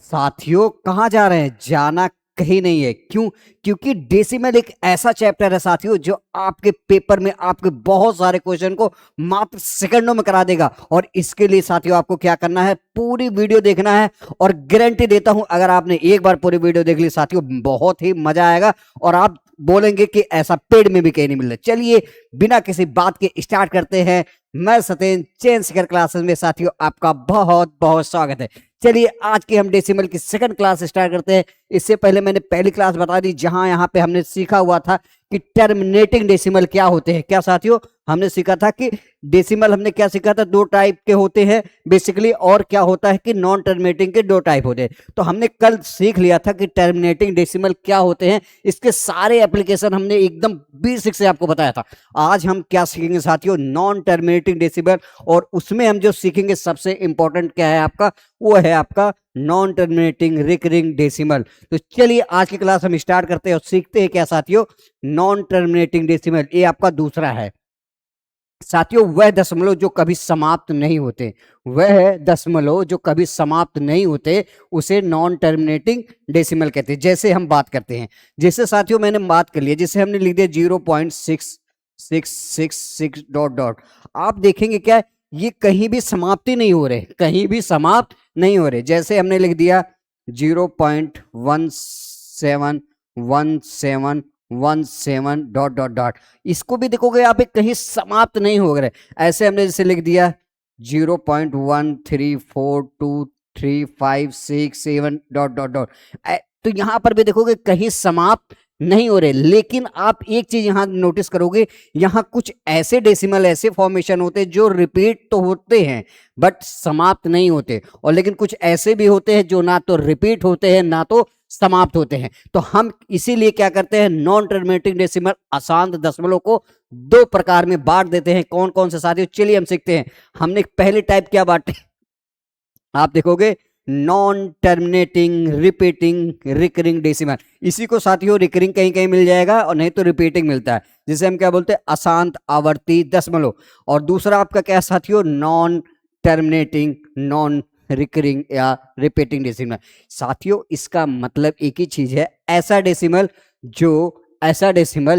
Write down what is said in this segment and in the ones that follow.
साथियों कहाँ जा रहे हैं? जाना कहीं नहीं है। क्यों? क्योंकि डेसिमल एक ऐसा चैप्टर है साथियों जो आपके पेपर में आपके बहुत सारे क्वेश्चन को मात्र सेकंडों में करा देगा। और इसके लिए साथियों आपको क्या करना है, पूरी वीडियो देखना है। और गारंटी देता हूं अगर आपने एक बार पूरी वीडियो देख ली साथियों, बहुत ही मजा आएगा और आप बोलेंगे कि ऐसा पेड़ में भी कहीं नहीं मिल रहा। चलिए बिना किसी बात के स्टार्ट करते हैं। मैं सत्येंद्र चेन सीकर क्लासेस में साथियों आपका बहुत बहुत स्वागत है। चलिए आज की हम डेसिमल की सेकंड क्लास स्टार्ट करते हैं। इससे पहले मैंने पहली क्लास बता दी जहां यहां पे हमने सीखा हुआ था कि टर्मिनेटिंग डेसिमल क्या होते हैं। क्या साथियों? हमने सीखा था कि डेसिमल हमने क्या सीखा था, दो टाइप के होते हैं बेसिकली, और क्या होता है कि नॉन टर्मिनेटिंग के दो टाइप होते हैं। तो हमने कल सीख लिया था कि टर्मिनेटिंग डेसिमल क्या होते हैं, इसके सारे एप्लीकेशन हमने एकदम बेसिक से आपको बताया था। आज हम क्या सीखेंगे साथियों, नॉन टर्मिनेटिंग डेसिमल, और उसमें हम जो सीखेंगे सबसे इंपॉर्टेंट क्या है आपका, वो है आपका नॉन टर्मिनेटिंग रिकरिंग डेसिमल। तो चलिए आज की क्लास हम स्टार्ट करते हैं और सीखते हैं क्या साथियों, नॉन टर्मिनेटिंग डेसिमल। ये आपका दूसरा है साथियों, वह दशमलव जो कभी समाप्त नहीं होते, वह दशमलव जो कभी समाप्त नहीं होते उसे नॉन टर्मिनेटिंग डेसिमल कहते हैं। जैसे हम बात करते हैं, जैसे साथियों मैंने बात कर लिया, जैसे हमने लिख दिया 0.6666 डॉट डॉट। आप देखेंगे क्या, ये कहीं भी समाप्ति नहीं हो रहे, कहीं भी समाप्त नहीं हो रहे। जैसे हमने लिख दिया 0.171717 डॉट डॉट डॉट, इसको भी देखोगे आप कहीं समाप्त नहीं हो रहे। ऐसे हमने जैसे लिख दिया 0.13423567 डॉट डॉट डॉट, तो यहां पर भी देखोगे कहीं समाप्त नहीं हो रहे। लेकिन आप एक चीज यहां नोटिस करोगे, यहां कुछ ऐसे डेसिमल, ऐसे फॉर्मेशन होते हैं जो रिपीट तो होते हैं बट समाप्त नहीं होते, और लेकिन कुछ ऐसे भी होते हैं जो ना तो रिपीट होते हैं ना तो समाप्त होते हैं। तो हम इसीलिए क्या करते हैं, नॉन टर्मिनेटिंग डेसिमल अशांत दशमलव को दो प्रकार में बांट देते हैं। कौन कौन से साथियों, चलिए हम सीखते हैं। हमने पहले टाइप क्या बांटे, आप देखोगे non terminating repeating recurring decimal. इसी को साथियों रिकरिंग कहीं कहीं मिल जाएगा और नहीं तो रिपीटिंग मिलता है, जिसे हम क्या बोलते हैं, अशांत आवर्ती दशमलव। और दूसरा आपका क्या साथियों, नॉन टर्मिनेटिंग नॉन रिकरिंग या रिपीटिंग डेसिमल। साथियों इसका मतलब एक ही चीज है, ऐसा डेसिमल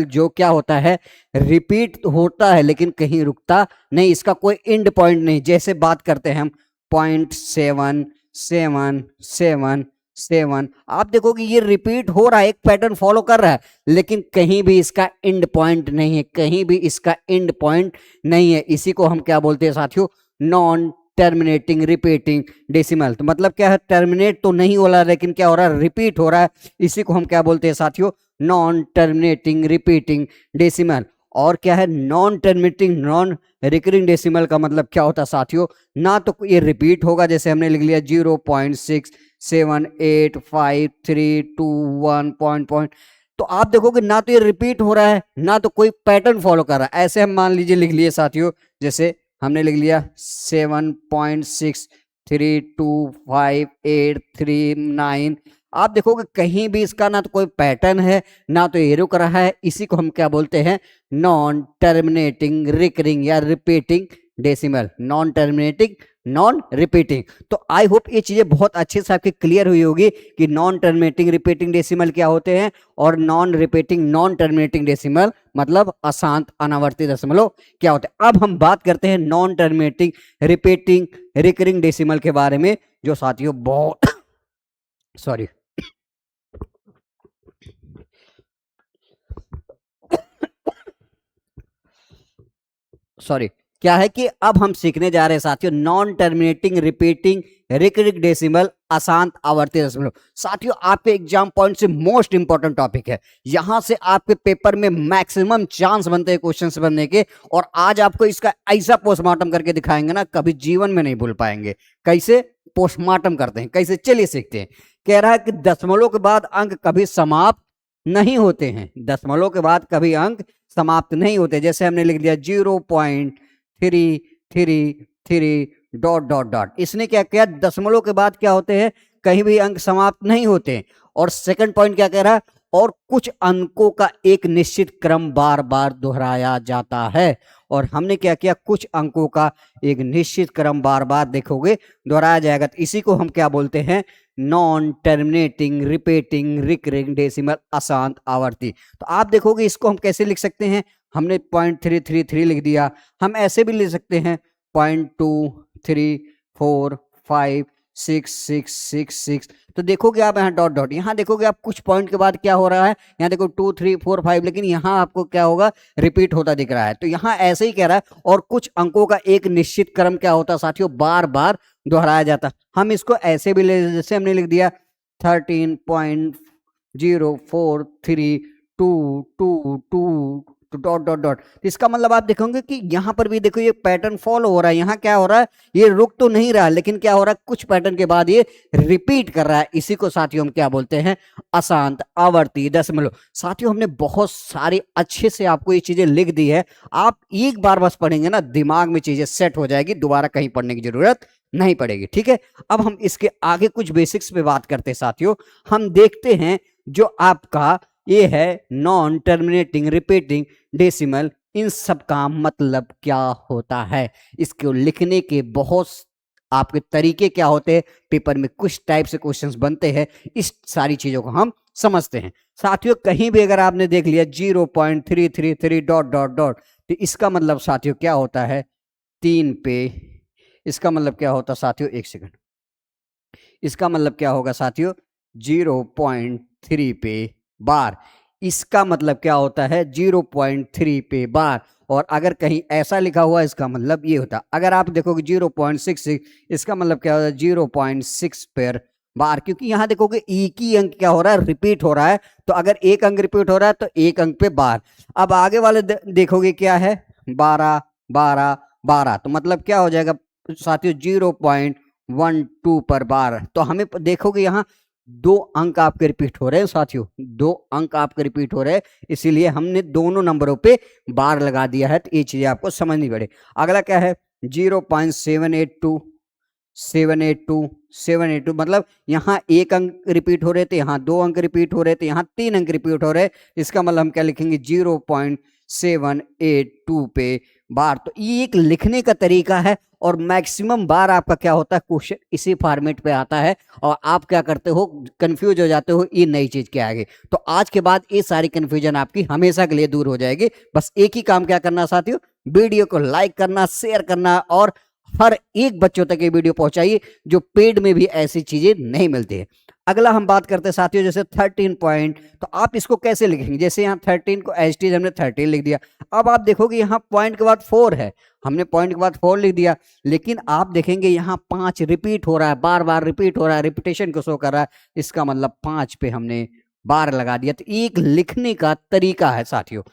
जो क्या होता है, रिपीट होता है लेकिन कहीं रुकता नहीं, इसका कोई एंड पॉइंट नहीं। जैसे बात करते हैं हम 0.77777, आप देखोगे ये रिपीट हो रहा है, एक पैटर्न फॉलो कर रहा है, लेकिन कहीं भी इसका एंड पॉइंट नहीं है, कहीं भी इसका एंड पॉइंट नहीं है। इसी को हम क्या बोलते हैं साथियों, नॉन टर्मिनेटिंग रिपीटिंग डेसिमल। तो मतलब क्या है, टर्मिनेट तो नहीं हो रहा लेकिन क्या हो रहा है, रिपीट हो रहा है। इसी को हम क्या बोलते हैं साथियों, नॉन टर्मिनेटिंग रिपीटिंग डेसिमल। और क्या है, non terminating non recurring decimal का मतलब क्या होता है साथियों, ना तो ये रिपीट होगा, जैसे हमने लिख लिया 0.678531 पॉइंट पॉइंट, तो आप देखोगे ना तो ये रिपीट हो रहा है ना तो कोई पैटर्न फॉलो कर रहा है। ऐसे हम मान लीजिए लिख लिए साथियों, जैसे हमने लिख लिया 7.63258339, आप देखोगे कहीं भी इसका ना तो कोई पैटर्न है ना तो ये रुक रहा है। इसी को हम क्या बोलते हैं, नॉन टर्मिनेटिंग रिकरिंग या repeating decimal, non terminating non repeating. तो आई होप ये चीजें बहुत अच्छे से आपकी क्लियर हुई होगी कि नॉन टर्मिनेटिंग रिपीटिंग डेसिमल क्या होते हैं और non repeating non terminating decimal मतलब अशांत अनावर्ती दशमलव क्या होते हैं। अब हम बात करते हैं non terminating repeating recurring decimal के बारे में, जो साथियों बहुत सॉरी क्या है कि अब हम सीखने जा रहे हैं साथियों, non terminating repeating recurring decimal अशांत आवर्ती दशमलव। साथियों आपके एग्जाम पॉइंट से मोस्ट इंपॉर्टेंट टॉपिक है, यहां से आपके पेपर में मैक्सिमम चांस बनते हैं क्वेश्चंस बनने के। और आज आपको इसका ऐसा पोस्टमार्टम करके दिखाएंगे ना, कभी जीवन में नहीं भूल पाएंगे। कैसे पोस्टमार्टम करते हैं, कैसे, चलिए सीखते हैं। कह रहा है कि दशमलव के बाद अंक कभी समाप्त नहीं होते हैं, दशमलव के बाद कभी अंक समाप्त नहीं होते। जैसे हमने लिख दिया 0.333 डॉट डॉट डॉट, इसने क्या किया, दशमलव के बाद क्या होते हैं, कहीं भी अंक समाप्त नहीं होते। और सेकंड पॉइंट क्या कह रहा है, और कुछ अंकों का एक निश्चित क्रम बार बार दोहराया जाता है। और हमने क्या किया, कुछ अंकों का एक निश्चित क्रम बार बार देखोगे दोहराया जाएगा। तो इसी को हम क्या बोलते हैं, non terminating repeating recurring decimal अशांत आवर्ती। तो आप देखोगे इसको हम कैसे लिख सकते हैं, हमने 0.333 लिख दिया, हम ऐसे भी लिख सकते हैं 0.2345666। तो देखोगे आप यहाँ डॉट डॉट, यहाँ देखोगे आप कुछ पॉइंट के बाद क्या हो रहा है, यहाँ देखो 2 3 4 5, लेकिन यहाँ आपको क्या होगा, रिपीट होता दिख रहा है। तो यहाँ ऐसे ही कह रहा है, और कुछ अंकों का एक निश्चित क्रम क्या होता साथियों, बार बार दोहराया जाता। हम इसको ऐसे भी ले, जैसे हमने लिख दिया 13.043222 डॉट डॉट डॉट। इसका मतलब आप देखोगे कि यहां पर भी देखो ये पैटर्न फॉलो हो रहा है, यहां क्या हो रहा है, ये रुक तो नहीं रहा, लेकिन क्या हो रहा है, कुछ पैटर्न के बाद ये रिपीट कर रहा है। इसी को साथियों हम क्या बोलते हैं, अशांत आवर्ती दशमलव। साथियों हमने बहुत सारी अच्छे से आपको ये चीजें लिख दी है, आप एक बार बस पढ़ेंगे ना, दिमाग में चीजें सेट हो जाएगी, दोबारा कहीं पढ़ने की जरूरत नहीं पड़ेगी। ठीक है, अब हम इसके आगे कुछ बेसिक्स पे बात करते हैं साथियों। हम देखते हैं जो आपका ये है नॉन टर्मिनेटिंग रिपीटिंग डेसिमल, इन सब का मतलब क्या होता है, इसको लिखने के बहुत आपके तरीके क्या होते हैं, पेपर में कुछ टाइप से क्वेश्चंस बनते हैं, इस सारी चीजों को हम समझते हैं। साथियों कहीं भी अगर आपने देख लिया 0.333 डॉट डॉट डॉट, तो इसका मतलब साथियों क्या होता है, 3 पे, इसका मतलब क्या होता साथियों, एक सेकंड, इसका मतलब क्या होगा साथियों, 0.3 पे बार, इसका मतलब क्या होता है 0.3 पे बार। और अगर कहीं ऐसा लिखा हुआ इसका मतलब ये होता, अगर आप देखोगे 0.66, इसका मतलब क्या होता है 0.6 पर बार, क्योंकि यहां देखोगे एक ही अंक क्या हो रहा है, रिपीट हो रहा है। तो अगर एक अंक रिपीट हो रहा है तो एक अंक पे बार। अब आगे वाले देखोगे क्या है, 12 12 12, तो मतलब क्या हो जाएगा साथियों 0.12 पर बार। तो हमें देखोगे यहाँ 2 अंक आपके रिपीट हो रहे हैं साथियों, 2 अंक आपके रिपीट हो रहे हैं, इसीलिए हमने दोनों नंबरों पे बार लगा दिया है। तो ये चीजें आपको समझनी पड़े। अगला क्या है 0.782 782 782, मतलब यहाँ एक अंक रिपीट हो रहे थे, यहाँ 2 अंक रिपीट हो रहे थे, यहाँ 3 अंक रिपीट हो रहे। इसका मतलब हम क्या लिखेंगे 0.782 पे बार। तो ये एक लिखने का तरीका है, और मैक्सिमम बार आपका क्या होता है, क्वेश्चन इसी फॉर्मेट पे आता है, और आप क्या करते हो, कंफ्यूज हो जाते हो ये नई चीज क्या आगे। तो आज के बाद ये सारी कंफ्यूजन आपकी हमेशा के लिए दूर हो जाएगी। बस एक ही काम क्या करना साथियों, वीडियो को लाइक करना, शेयर करना, और हर एक बच्चों तक ये वीडियो पहुंचाइए जो पेड में भी ऐसी चीजें नहीं मिलती है। अगला हम बात करते हैं साथियों जैसे 13 पॉइंट, तो आप इसको कैसे लिखेंगे, जैसे यहाँ 13 को एज टी हमने 13 लिख दिया। अब आप देखोगे यहाँ पॉइंट के बाद 4 है, हमने पॉइंट के बाद 4 लिख दिया, लेकिन आप देखेंगे यहाँ 5 रिपीट हो रहा है, बार बार रिपीट हो रहा है, रिपीटेशन को शो कर रहा है, इसका मतलब 5 पे हमने बार लगा दिया। तो एक लिखने का तरीका है साथियों।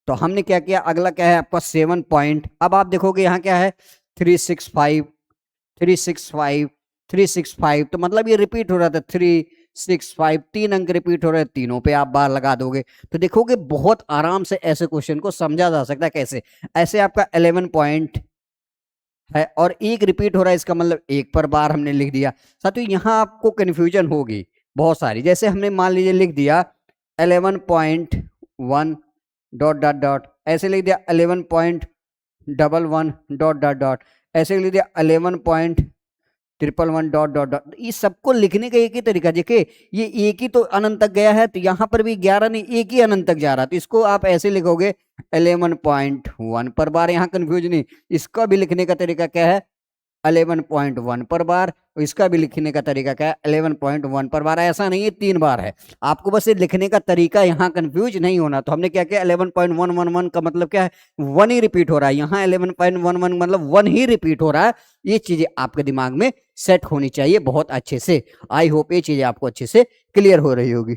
तो हमने क्या किया, अगला क्या है आपका 7 पॉइंट। अब आप देखोगे यहाँ क्या है 365 365 365, तो मतलब ये रिपीट हो रहा था 365, 3 अंक रिपीट हो रहे हैं, तीनों पे आप बार लगा दोगे। तो देखोगे बहुत आराम से ऐसे क्वेश्चन को समझा जा सकता है। कैसे, ऐसे आपका 11 पॉइंट है और एक रिपीट हो रहा है, इसका मतलब एक पर बार हमने लिख दिया। साथियों यहाँ आपको कंफ्यूजन होगी बहुत सारी, जैसे हमने मान लीजिए लिख दिया 11.1 डॉट डॉट डॉट, ऐसे लिख दिया 11.11 डॉट डॉट डॉट, ऐसे लिख दिया 11.111 डॉट डॉट डॉट। इस सबको लिखने का एक ही तरीका, देखिए ये एक ही तो अनंत तक गया है, तो यहाँ पर भी 11 नहीं, एक ही अनंत तक जा रहा है, तो इसको आप ऐसे लिखोगे 11.1 पर बार, यहाँ कंफ्यूज नहीं। इसका भी लिखने का तरीका क्या है 11.1 पर बार, इसका भी लिखने का तरीका क्या है 11.1 पर बार। ऐसा नहीं है 3 बार है, आपको बस ये लिखने का तरीका यहाँ कंफ्यूज नहीं होना। तो हमने क्या किया 11.111 का मतलब क्या है 1 ही रिपीट हो रहा है, यहाँ 11.11 मतलब 1 ही रिपीट हो रहा है। ये चीजें आपके दिमाग में सेट होनी चाहिए बहुत अच्छे से। आई होप ये चीजें आपको अच्छे से क्लियर हो रही होगी।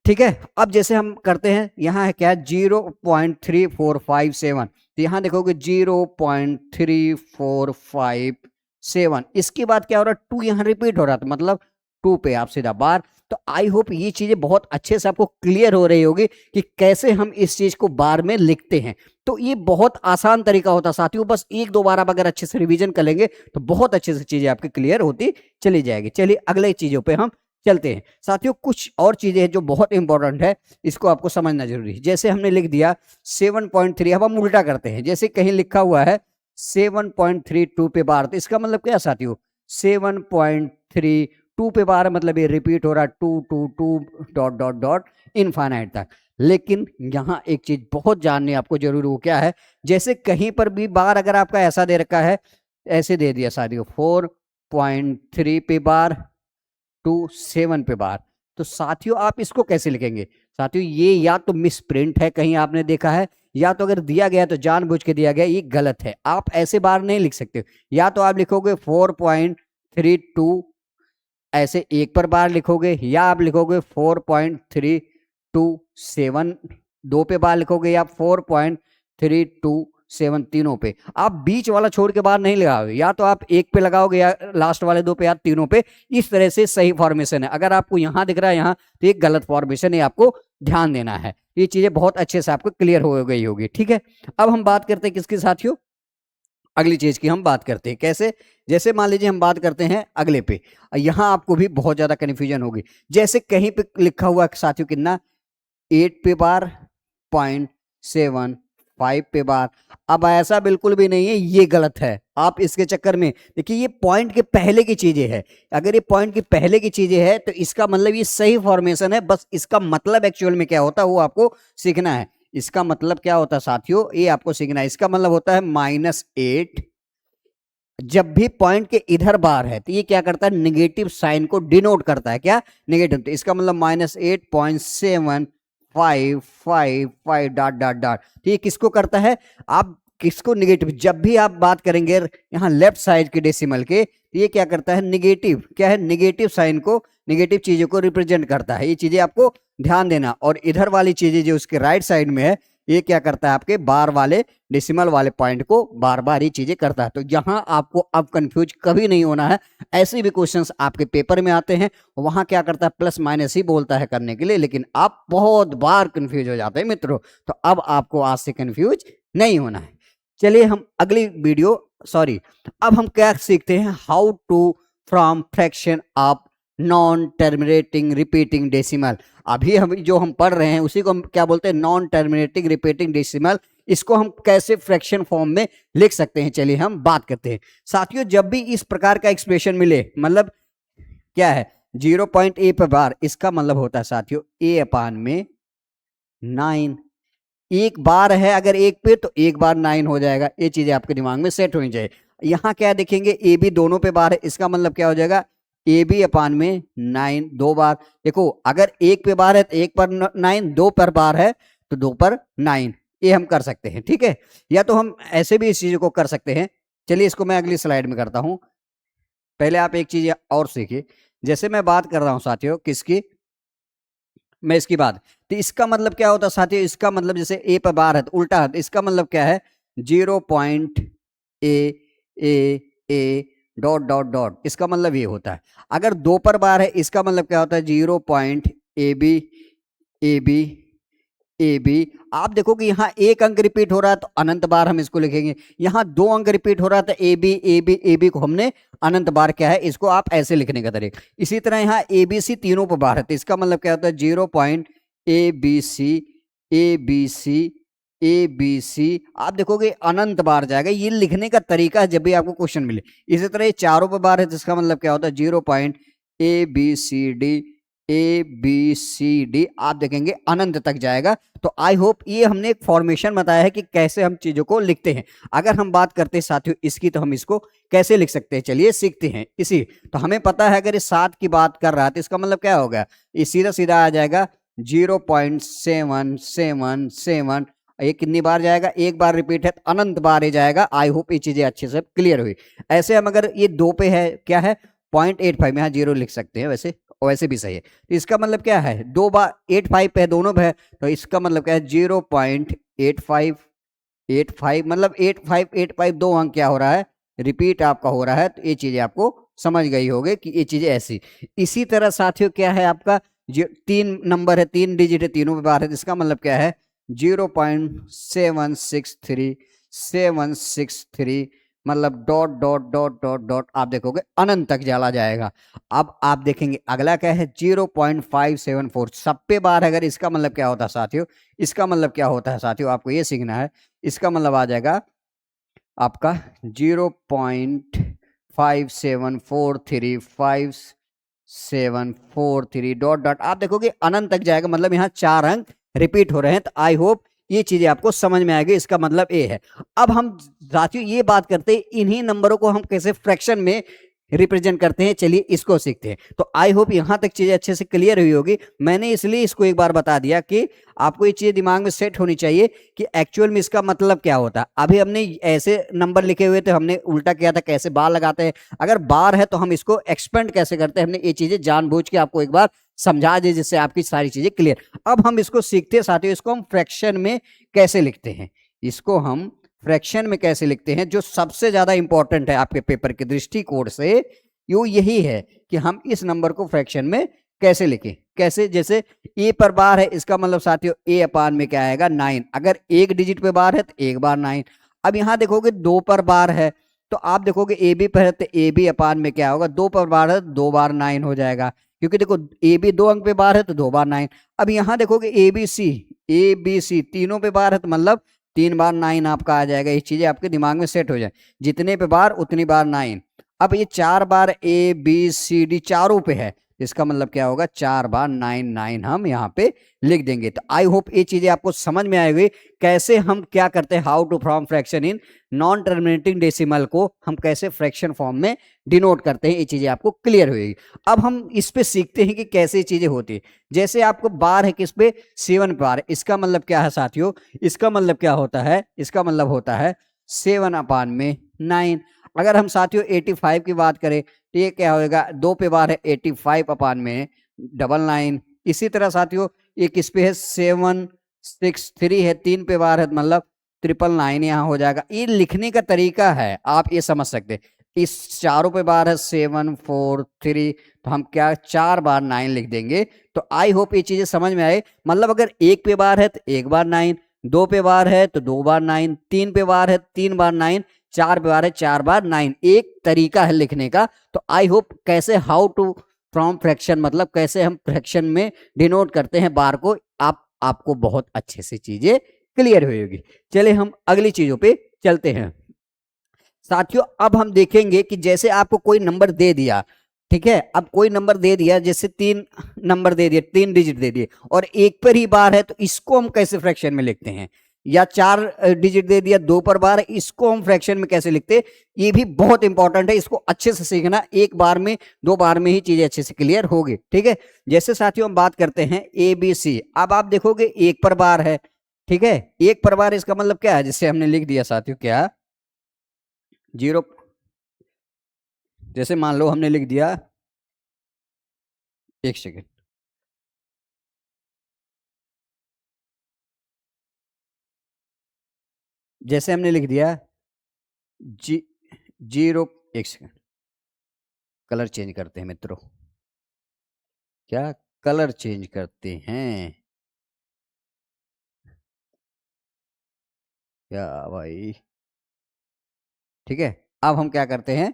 ठीक है, अब जैसे हम करते हैं, यहाँ है क्या 0.3457, तो यहाँ देखोगे 0.3457, इसके बाद क्या हो रहा है 2 यहाँ रिपीट हो रहा था, मतलब 2 पे आप सीधा बार। तो आई होप ये चीजें बहुत अच्छे से आपको क्लियर हो रही होगी कि कैसे हम इस चीज को बार में लिखते हैं। तो ये बहुत आसान तरीका होता है साथियों, बस 1-2 बार आप अगर अच्छे से रिवीजन कर लेंगे तो बहुत अच्छे से चीजें आपकी क्लियर होती चली जाएगी। चलिए अगले चीजों पे हम चलते हैं साथियों, कुछ और चीजें हैं जो बहुत इंपॉर्टेंट है, इसको आपको समझना जरूरी है। जैसे हमने लिख दिया 7.3, अब हम उल्टा करते हैं। जैसे कहीं लिखा हुआ है 7.32 पे बार, तो इसका मतलब क्या है साथियों, 7.32 पे बार मतलब ये रिपीट हो रहा है 2 डॉट डॉट डॉट इनफाइनाइट तक। लेकिन यहाँ एक चीज बहुत जाननी आपको जरूरी, वो क्या है, जैसे कहीं पर भी बार अगर आपका ऐसा दे रखा है, ऐसे दे दिया साथियों 4.3 पे बार टू 7 पे बार, तो साथियों आप इसको कैसे लिखेंगे। साथियों ये या तो मिस प्रिंट है, कहीं आपने देखा है, या तो अगर दिया गया तो जानबूझ के दिया गया, ये गलत है। आप ऐसे बार नहीं लिख सकते। या तो आप लिखोगे 4.32 ऐसे एक पर बार लिखोगे, या आप लिखोगे 4.327 दो पे बार लिखोगे, या 4.327 तीनों पे। आप बीच वाला छोड़ के बार नहीं लगाओगे, या तो आप एक पे लगाओगे या लास्ट वाले दो पे या तीनों पे। इस तरह से सही फॉर्मेशन है। अगर आपको यहां दिख रहा है यहाँ, तो एक गलत फॉर्मेशन है, आपको ध्यान देना है। ये चीजें बहुत अच्छे से आपको क्लियर हो गई होगी, ठीक है। अब हम बात करते हैं किसके साथियों, अगली चीज की हम बात करते हैं। कैसे, जैसे मान लीजिए हम बात करते हैं अगले पे, यहां आपको भी बहुत ज्यादा कंफ्यूजन होगी। जैसे कहीं पे लिखा हुआ साथियों कितना, 8 पे बार 0.75 पे बार। अब ऐसा बिल्कुल भी नहीं है, ये गलत है। आप इसके चक्कर में देखिए, ये पॉइंट के पहले की चीजें है। अगर ये पॉइंट के पहले की चीजें है तो इसका मतलब ये सही फॉर्मेशन है। बस इसका मतलब एक्चुअल में क्या होता है वो आपको सीखना है। इसका मतलब क्या होता है साथियों, ये आपको सीखना है। इसका मतलब होता है -8। जब भी पॉइंट के इधर बार है तो ये क्या करता है, निगेटिव साइन को डिनोट करता है। क्या, नेगेटिव। तो इसका मतलब -8.7555 डॉट डॉट डॉट। तो ये किसको करता है, आप किसको, निगेटिव। जब भी आप बात करेंगे यहाँ लेफ्ट साइड के डेसिमल के, तो ये क्या करता है, निगेटिव। क्या है, निगेटिव साइन को, निगेटिव चीजों को रिप्रेजेंट करता है। ये चीजें आपको ध्यान देना। और इधर वाली चीजें जो उसके राइट साइड में है, ये क्या करता है, आपके बार वाले डेसिमल वाले पॉइंट को बार बार ये चीजें करता है। तो यहां आपको अब कंफ्यूज कभी नहीं होना है। ऐसे भी क्वेश्चंस आपके पेपर में आते हैं, वहां क्या करता है, प्लस माइनस ही बोलता है करने के लिए, लेकिन आप बहुत बार कंफ्यूज हो जाते हैं मित्रों। तो अब आपको आज से कंफ्यूज नहीं होना है। चलिए हम अगली वीडियो, सॉरी, अब हम क्या सीखते हैं, how to from fraction of non terminating repeating decimal. अभी हम पढ़ रहे हैं उसी को हम क्या बोलते हैं, नॉन टर्मिनेटिंग रिपीटिंग डेसिमल। इसको हम कैसे फ्रैक्शन फॉर्म में लिख सकते हैं, चलिए हम बात करते हैं साथियों। जब भी इस प्रकार का एक्सप्रेशन मिले, मतलब क्या है, 0.a पर बार, इसका मतलब होता है साथियों a/9। एक बार है अगर एक पे, तो एक बार 9 हो जाएगा। ये चीजें आपके दिमाग में सेट होनी चाहिए। यहां क्या देखेंगे, ए बी दोनों पे बार है, इसका मतलब क्या हो जाएगा, ab/9 दो बार। देखो अगर एक पे बार है तो एक पर 9, दो पर बार है तो दो पर 9। ये हम कर सकते हैं, ठीक है। या तो हम ऐसे भी इस चीज को कर सकते हैं। चलिए इसको मैं अगली स्लाइड में करता हूं। पहले आप एक चीज और सीखिए। जैसे मैं बात कर रहा हूं साथियों किसकी, मैं इसकी बात, तो इसका मतलब क्या होता है साथियों, इसका मतलब जैसे ए पर बार है तो उल्टा है, तो इसका मतलब क्या है, 0.a डॉट डॉट डॉट। इसका मतलब ये होता है। अगर दो पर बार है, इसका मतलब क्या होता है, 0.ab ए बी। आप देखो कि यहाँ एक अंक रिपीट हो रहा है तो अनंत बार हम इसको लिखेंगे। यहाँ दो अंक रिपीट हो रहा था ए बी को हमने अनंत बार, क्या है, इसको आप ऐसे लिखने का तरीका। इसी तरह यहाँ ए बी सी तीनों पर बार है तो इसका मतलब क्या होता है, 0.abc आप देखोगे अनंत बार जाएगा। ये लिखने का तरीका है जब भी आपको क्वेश्चन मिले। इसी तरह ये चारों पर बार है तो इसका मतलब क्या होता है, 0.abcd आप देखेंगे अनंत तक जाएगा। तो आई होप ये हमने एक फॉर्मेशन बताया है कि कैसे हम चीजों को लिखते हैं। अगर हम बात करते हैं साथियों इसकी, तो हम इसको कैसे लिख सकते हैं, चलिए सीखते हैं। इसी तो हमें पता है, अगर ये 7 की बात कर रहा है तो इसका मतलब क्या होगा, ये सीधा सीधा आ जाएगा 0.777। ये कितनी बार जाएगा, एक बार रिपीट है तो अनंत बार ही जाएगा। आई होप ये चीजें अच्छे से क्लियर हुई। ऐसे हम अगर ये दो पे है, क्या है 0.85, यहाँ 0 लिख सकते हैं, वैसे भी सही है। तो इसका मतलब क्या है, दो बार 85 पे है, दोनों पे है, तो इसका मतलब क्या है 0.85 मतलब 85 दो अंक क्या हो रहा है, रिपीट आपका हो रहा है। तो ये चीजें आपको समझ गई होगी कि ये चीजें ऐसी। इसी तरह साथियों क्या है आपका, जो 3 नंबर है, 3 डिजिट है, तीनों पे बार है, इसका मतलब क्या है 0.763 मतलब dot dot dot dot dot आप देखोगे अनंत तक चला जाएगा। अब आप देखेंगे अगला क्या है 0.574 सब पे बार। अगर इसका मतलब क्या होता है साथियों, इसका मतलब क्या होता है साथियों, आपको ये सीखना है। इसका मतलब आ जाएगा आपका 0.57435 743 डॉट डॉट आप देखोगे अनंत तक जाएगा। मतलब यहाँ 4 अंक रिपीट हो रहे हैं। तो आई होप ये चीजें आपको समझ में आएगी। इसका मतलब ए है। अब हम साथियों ये बात करते हैं इन्हीं नंबरों को हम कैसे फ्रैक्शन में रिप्रेजेंट करते हैं, चलिए इसको सीखते हैं। तो आई होप यहां तक चीजें अच्छे से क्लियर हुई होगी। मैंने इसलिए इसको एक बार बता दिया कि आपको ये चीज दिमाग में सेट होनी चाहिए कि एक्चुअल में इसका मतलब क्या होता है। अभी हमने ऐसे नंबर लिखे हुए थे, हमने उल्टा किया था कैसे बार लगाते हैं। अगर बार है तो हम इसको एक्सपेंड कैसे करते हैं, हमने ये चीजें जानबूझ के आपको एक बार समझा दी जिससे आपकी सारी चीजें क्लियर। अब हम इसको सीखते हैं साथियों, इसको हम फ्रैक्शन में कैसे लिखते हैं। इसको हम फ्रैक्शन में कैसे लिखते हैं, जो सबसे ज्यादा इंपॉर्टेंट है आपके पेपर के दृष्टिकोण से यो यही है कि हम इस नंबर को फ्रैक्शन में कैसे लिखें। कैसे, जैसे ए पर बार है, इसका मतलब साथियों ए अपान में क्या आएगा 9। अगर एक डिजिट पे बार है तो एक बार 9। अब यहां देखोगे 2 पर बार है तो आप देखोगे ए बी पर है तो ए बी अपान में क्या होगा, 2 पर बार है तो 2 बार 9 हो जाएगा। क्योंकि देखो ए बी 2 अंक पे बार है तो 2 बार 9। अब यहां देखोगे ए बी सी तीनों पे बार है तो मतलब 3 बार 9 आपका आ जाएगा। ये चीजें आपके दिमाग में सेट हो जाए, जितने पे बार उतनी बार 9। अब ये 4 बार ए बी सी डी चारों पे है, इसका मतलब क्या होगा 4 बार 9 9 हम यहाँ पे लिख देंगे। तो आई होप ये चीजें आपको समझ में आएगी कैसे हम क्या करते हैं, how to form fraction in non terminating decimal को हम कैसे फ्रैक्शन फॉर्म में डिनोट करते हैं। ये चीजें आपको क्लियर होगी। अब हम इस पे सीखते हैं कि कैसे चीजें होती है। जैसे आपको बार है किस पे 7 बार, इसका मतलब क्या है साथियों, इसका मतलब क्या होता है, इसका मतलब होता है 7 अपान में 9। अगर हम साथियों 85 की बात करें तो ये क्या होगा, 2 पे बार है 85 अपान में 99। इसी तरह साथियों ये किस पे है 763 है, 3 पे बार है मतलब 999 यहाँ हो जाएगा। ये लिखने का तरीका है, आप ये समझ सकते हैं। इस चारों पे बार है 743 तो हम क्या 4 बार 9 लिख देंगे। तो आई होप ये चीजें समझ में आए। मतलब अगर एक पे बार है तो एक बार 9, 2 पे बार है तो 2 बार 9, 3 पे बार है 3 बार 9, 4 पे बार है 4 बार 9। एक तरीका है लिखने का। तो आई होप कैसे हाउ टू फ्रॉम फ्रैक्शन मतलब कैसे हम फ्रैक्शन में डिनोट करते हैं बार को, आपको बहुत अच्छे से चीजें क्लियर होगी। चलिए हम अगली चीजों पे चलते हैं साथियों। अब हम देखेंगे कि जैसे आपको कोई नंबर दे दिया, ठीक है, अब कोई नंबर दे दिया, जैसे 3 नंबर दे दिए, 3 डिजिट दे दिए और एक पर ही बार है, तो इसको हम कैसे फ्रैक्शन में लिखते हैं। या 4 डिजिट दे दिया, 2 पर बार है, इसको हम फ्रैक्शन में कैसे लिखते हैं, ये भी बहुत इंपॉर्टेंट है। इसको अच्छे से सीखना, एक बार में 2 बार में ही चीजें अच्छे से क्लियर होगी। ठीक है, जैसे साथियों हम बात करते हैं ए बी सी। अब आप देखोगे एक पर बार है, ठीक है, एक पर बार इसका मतलब क्या है, जिससे हमने लिख दिया साथियों क्या 0, जैसे मान लो हमने लिख दिया, एक सेकेंड, जैसे हमने लिख दिया जी 0, एक सेकेंड, कलर चेंज करते हैं मित्रों, क्या कलर चेंज करते हैं क्या भाई। ठीक है, अब हम क्या करते हैं,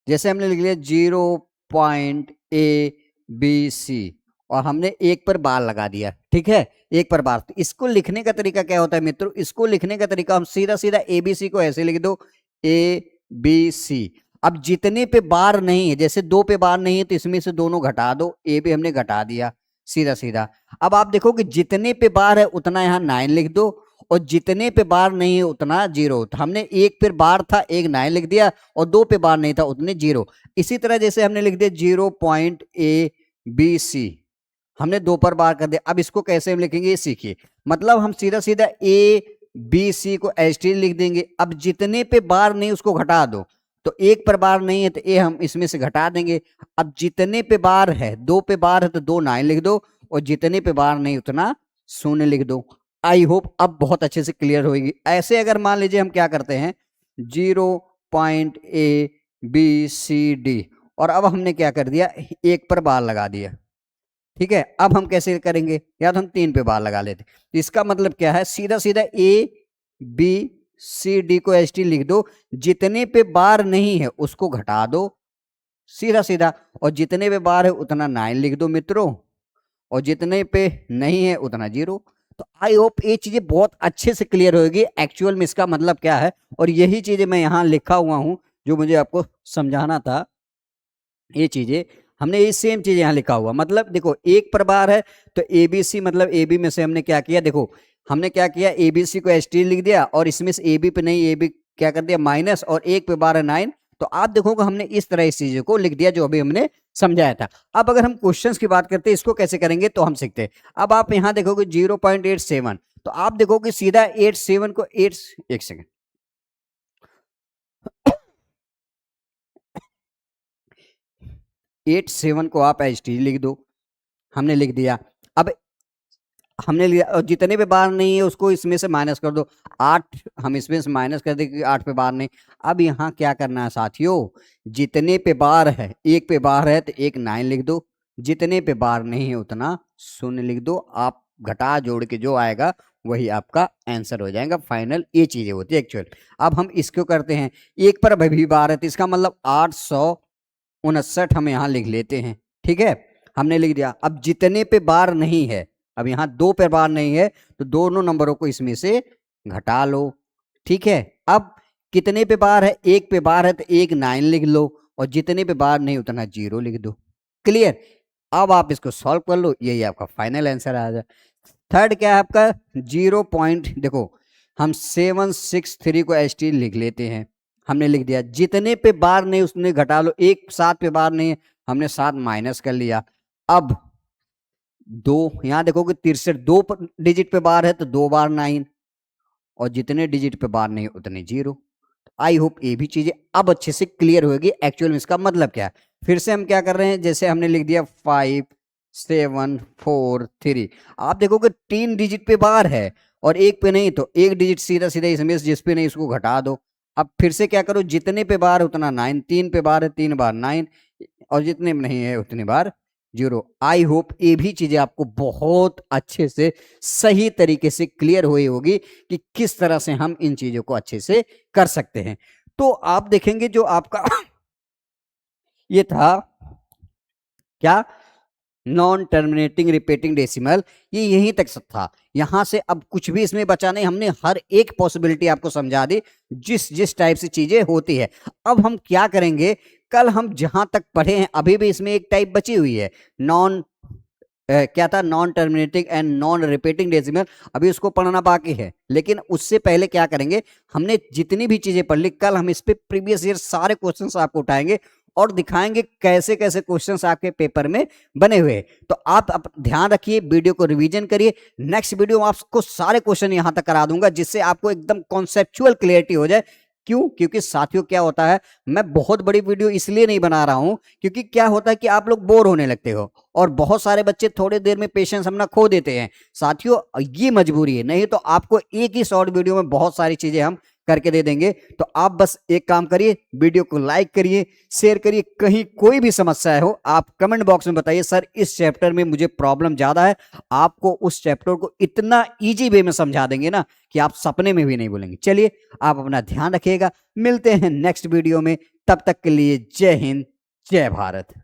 जैसे हमने लिख लिया 0.ABC और हमने एक पर बार लगा दिया, ठीक है, एक पर बार। तो इसको लिखने का तरीका क्या होता है मित्रों, इसको लिखने का तरीका हम सीधा सीधा ABC को ऐसे लिख दो ABC। अब जितने पे बार नहीं है, जैसे 2 पे बार नहीं है तो इसमें से दोनों घटा दो, ए भी हमने घटा दिया सीधा सीधा। अब आप देखो कि जितने पे बार है उतना यहाँ 9 लिख दो और जितने पे बार नहीं है उतना 0। तो हमने एक पे बार था एक 9 लिख दिया और 2 पे बार नहीं था उतने 0। इसी तरह जैसे हमने लिख दिया 0.ABC, हमने 2 पर बार कर दिया। अब इसको कैसे हम लिखेंगे ये सीखिए। मतलब हम सीधा सीधा ABC को एच लिख देंगे। अब जितने पे बार नहीं उसको घटा दो, तो एक पर बार नहीं है तो ए हम इसमें से घटा देंगे। अब जितने पे बार है, 2 पे बार है तो 2 9 लिख दो और जितने पे बार नहीं उतना 0 लिख दो। आई होप अब बहुत अच्छे से क्लियर होगी। ऐसे अगर मान लीजिए हम क्या करते हैं 0.ABC और अब हमने क्या कर दिया, एक पर बार लगा दिया, ठीक है। अब हम कैसे करेंगे, या तो हम 3 पे बार लगा लेते। इसका मतलब क्या है, सीधा सीधा A B सी डी को एच टी लिख दो, जितने पे बार नहीं है उसको घटा दो, सीधा सीधा, और जितने पे बार है उतना 9 लिख दो मित्रों, और जितने पे नहीं है उतना 0। तो आई होप ये चीजें बहुत अच्छे से क्लियर होगी एक्चुअल में इसका मतलब क्या है, और यही चीजें मैं यहाँ लिखा हुआ हूं जो मुझे आपको समझाना था। ये चीजें हमने ये सेम चीज यहाँ लिखा हुआ, मतलब देखो एक पर बार है तो एबीसी, मतलब एबी में से हमने क्या किया, देखो हमने क्या किया, एबीसी को एच टी लिख दिया, और इसमें से एबी पे नहीं, एबी क्या कर दिया माइनस, और एक पे बार है 9। तो आप देखोगे हमने इस तरह इस चीज को लिख दिया जो अभी हमने समझाया था। अब अगर हम क्वेश्चंस की बात करते हैं इसको कैसे करेंगे तो हम सीखते हैं। अब आप यहाँ देखोगे 0.87, तो आप देखोगे सीधा 87 को 8, एक सेकेंड, 87 को आप एच टी लिख दो, हमने लिख दिया। अब हमने लिया, और जितने पे बार नहीं है उसको इसमें से माइनस कर दो, 8 हम इसमें से माइनस कर देंगे, 8 पे बार नहीं। अब यहाँ क्या करना है साथियों, जितने पे बार है, एक पे बार है तो एक 9 लिख दो, जितने पे बार नहीं है उतना 0 लिख दो। आप घटा जोड़ के जो आएगा वही आपका आंसर हो जाएगा फाइनल। ये चीजें होती है एक्चुअल। अब हम इसको करते हैं, एक पर भी बार है तो इसका मतलब 859 हम यहाँ लिख लेते हैं, ठीक है, हमने लिख दिया। अब जितने पे बार नहीं है, अब यहाँ 2 पे बार नहीं है तो दोनों नंबरों को इसमें से घटा लो, ठीक है। अब कितने पे बार है, एक पे बार है तो एक 9 लिख लो, और जितने पे बार नहीं उतना 0 लिख दो। क्लियर। अब आप इसको सॉल्व कर लो, यही आपका फाइनल आंसर आ जाए। थर्ड क्या है आपका 0 पॉइंट, देखो हम 763 को एच टी लिख लेते हैं, हमने लिख दिया, जितने पे बार नहीं उसने घटा लो, एक 7 पे बार नहीं है हमने 7 माइनस कर लिया। अब 2 यहां देखोगे 63, 2 डिजिट पे बार है तो 2 बार 9, और जितने डिजिट पे बार नहीं उतने 0। आई होप ये भी चीजें अब अच्छे से क्लियर होगी एक्चुअल में इसका मतलब क्या है। फिर से हम क्या कर रहे हैं, जैसे हमने लिख दिया 5 7 4 3, आप देखोगे 3 डिजिट पे बार है और एक पे नहीं, तो एक डिजिट सीधा सीधा इसमें जिस पे नहीं उसको घटा दो। अब फिर से क्या करो, जितने पे बार उतना 9, 3 पे बार है 3 बार 9, और जितने में नहीं है उतनी बार 0। आई होप ये भी चीजें आपको बहुत अच्छे से सही तरीके से क्लियर हुई होगी कि किस तरह से हम इन चीजों को अच्छे से कर सकते हैं। तो आप देखेंगे जो आपका ये था क्या, नॉन टर्मिनेटिंग रिपीटिंग डेसिमल, ये यहीं तक सब था। यहां से अब कुछ भी इसमें बचा नहीं, हमने हर एक पॉसिबिलिटी आपको समझा दी जिस जिस टाइप से चीजें होती है। अब हम क्या करेंगे, कल हम जहां तक पढ़े हैं अभी भी इसमें एक टाइप बची हुई है, नॉन क्या था, non terminating and non repeating decimal, अभी उसको पढ़ना बाकी है। लेकिन उससे पहले क्या करेंगे, हमने जितनी भी चीजें पढ़ ली कल हम इस पे प्रीवियस ईयर सारे क्वेश्चंस आपको उठाएंगे और दिखाएंगे कैसे कैसे क्वेश्चंस आपके पेपर में बने हुए हैं। तो आप ध्यान रखिए, वीडियो को रिवीजन करिए। नेक्स्ट वीडियो में आपको सारे क्वेश्चन यहां तक करा दूंगा जिससे आपको एकदम कॉन्सेप्चुअल क्लियरिटी हो जाए। क्यों? क्योंकि साथियों क्या होता है, मैं बहुत बड़ी वीडियो इसलिए नहीं बना रहा हूं क्योंकि क्या होता है कि आप लोग बोर होने लगते हो और बहुत सारे बच्चे थोड़ी देर में पेशेंस अपना खो देते हैं। साथियों ये मजबूरी है, नहीं तो आपको एक ही शॉर्ट वीडियो में बहुत सारी चीजें हम करके दे देंगे। तो आप बस एक काम करिए, वीडियो को लाइक करिए, शेयर करिए। कहीं कोई भी समस्या हो आप कमेंट बॉक्स में बताइए, सर इस चैप्टर में मुझे प्रॉब्लम ज्यादा है। आपको उस चैप्टर को इतना इजी वे में समझा देंगे ना कि आप सपने में भी नहीं बोलेंगे। चलिए आप अपना ध्यान रखिएगा, मिलते हैं नेक्स्ट वीडियो में, तब तक के लिए जय हिंद जय भारत।